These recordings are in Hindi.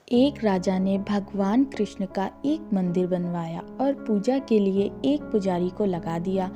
एक राजा ने भगवान कृष्ण का एक मंदिर बनवाया और पूजा के लिए एक पुजारी को लगा दिया।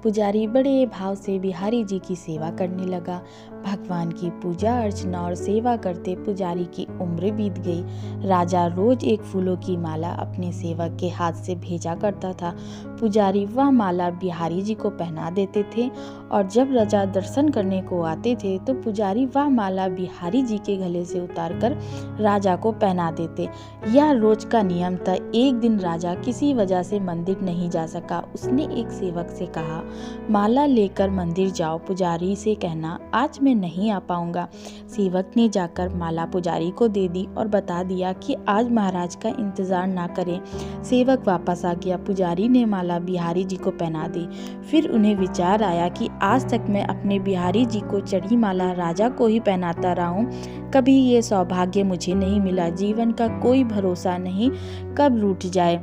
पुजारी बड़े भाव से बिहारी जी की सेवा करने लगा। भगवान की पूजा अर्चना और सेवा करते पुजारी की उम्र बीत गई। राजा रोज एक फूलों की माला अपने सेवक के हाथ से भेजा करता था। पुजारी वह माला बिहारी जी को पहना देते थे और जब राजा दर्शन करने को आते थे तो पुजारी वह माला बिहारी जी के गले से उतारकर राजा को पहना देते। यह रोज का नियम था। एक दिन राजा किसी वजह से मंदिर नहीं जा सका। उसने एक सेवक से कहा, माला लेकर मंदिर जाओ, पुजारी से कहना आज मैं नहीं आ पाऊंगा। सेवक ने जाकर माला पुजारी को दे दी और बता दिया कि आज महाराज का इंतजार ना करें। सेवक वापस आ गया। पुजारी ने माला बिहारी जी को पहना दी। फिर उन्हें विचार आया कि आज तक मैं अपने बिहारी जी को चढ़ी माला राजा को ही पहनाता रहा हूँ। कभी ये सौभाग्य मुझे नहीं मिला। जीवन का कोई भरोसा नहीं, कब रूठ जाए।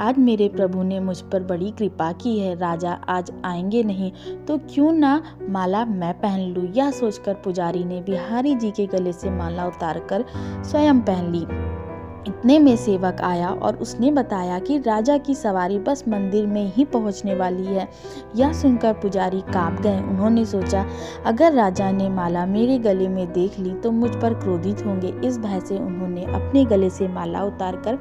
आज मेरे प्रभु ने मुझ पर बड़ी कृपा की है। राजा आज आएंगे नहीं तो क्यों ना माला मैं पहन लूं। यह सोचकर पुजारी ने बिहारी जी के गले से माला उतारकर स्वयं पहन ली। इतने में सेवक आया और उसने बताया कि राजा की सवारी बस मंदिर में ही पहुंचने वाली है। यह सुनकर पुजारी कांप गए। उन्होंने सोचा, अगर राजा ने माला मेरे गले में देख ली तो मुझ पर क्रोधित होंगे। इस भय से उन्होंने अपने गले से माला उतारकर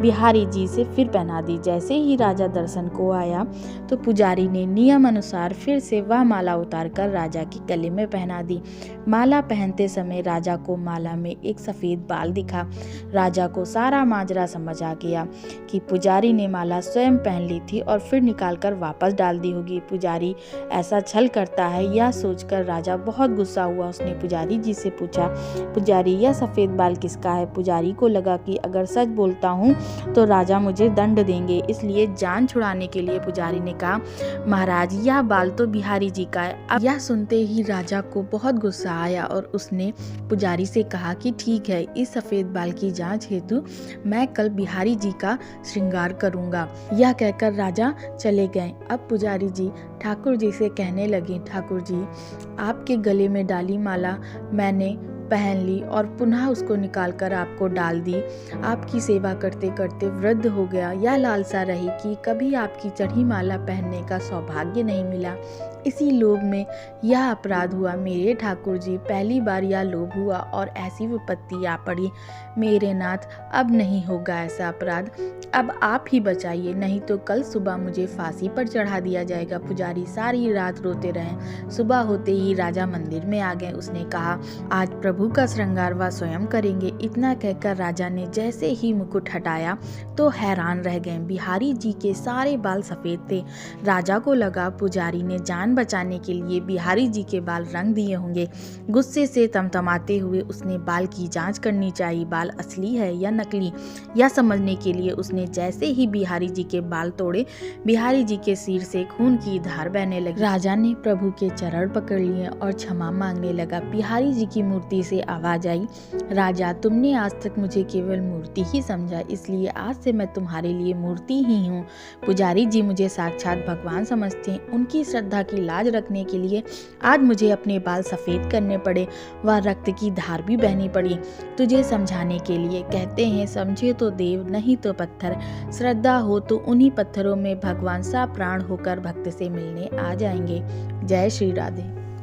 बिहारी जी से फिर पहना दी। जैसे ही राजा दर्शन को आया तो पुजारी ने नियम अनुसार फिर से वह माला उतारकर राजा के गले में पहना दी। माला पहनते समय राजा को माला में एक सफेद बाल दिखा। राजा को सारा माजरा समझ आ गया कि पुजारी ने माला स्वयं पहन ली थी और फिर निकालकर वापस डाल दी होगी। पुजारी ऐसा छल करता है, यह सोचकर राजा बहुत गुस्सा हुआ। उसने पुजारी जी से पूछा, पुजारी यह सफेद बाल किसका है? पुजारी को लगा कि अगर सच बोलता हूँ तो राजा मुझे दंड देंगे, इसलिए जान छुड़ाने के लिए पुजारी ने कहा, महाराज यह बाल तो बिहारी जी का है। अब यह सुनते ही राजा को बहुत गुस्सा आया और उसने पुजारी से कहा कि ठीक है, इस सफेद बाल की जांच हेतु मैं कल बिहारी जी का श्रृंगार करूंगा। यह कहकर राजा चले गए। अब पुजारी जी ठाकुर जी से कहने लगे, ठाकुर जी आपके गले में डाली माला मैंने पहन ली और पुनः उसको निकालकर आपको डाल दी। आपकी सेवा करते करते वृद्ध हो गया। यह लालसा रही कि कभी आपकी चढ़ी माला पहनने का सौभाग्य नहीं मिला। इसी लोभ में यह अपराध हुआ। मेरे ठाकुर जी, पहली बार यह लोभ हुआ और ऐसी विपत्ति आ पड़ी। मेरे नाथ, अब नहीं होगा ऐसा अपराध। अब आप ही बचाइए, नहीं तो कल सुबह मुझे फांसी पर चढ़ा दिया जाएगा। पुजारी सारी रात रोते रहे। सुबह होते ही राजा मंदिर में आ गए। उसने कहा, आज प्रभु का श्रृंगार वह स्वयं करेंगे। इतना कहकर राजा ने जैसे ही मुकुट हटाया तो हैरान रह गए। बिहारी जी के सारे बाल सफेद थे। राजा को लगा पुजारी ने जान बचाने के लिए बिहारी जी के बाल रंग दिए होंगे। गुस्से से तमतमाते हुए उसने बाल की जांच करनी चाहिए, बाल असली है या नकली। यह समझने के लिए उसने जैसे ही बिहारी जी के बाल तोड़े, बिहारी जी के सिर से खून की धार बहने लगी। राजा ने प्रभु के चरण पकड़ लिए और क्षमा मांगने लगा। बिहारी जी की मूर्ति से आवाज आई, राजा तुमने आज तक मुझे केवल मूर्ति ही समझा, इसलिए आज से मैं तुम्हारे लिए मूर्ति ही हूँ। पुजारी जी मुझे साक्षात भगवान समझते हैं। उनकी श्रद्धा की लाज रखने के लिए आज मुझे अपने बाल सफेद करने पड़े, वह रक्त की धार भी बहनी पड़ी। तुझे समझाने के लिए कहते हैं, समझे तो देव नहीं तो पत्थर। श्रद्धा हो तो उन्हीं पत्थरों में भगवान सा प्राण होकर भक्त से मिलने आ जाएंगे। जय श्री राधे।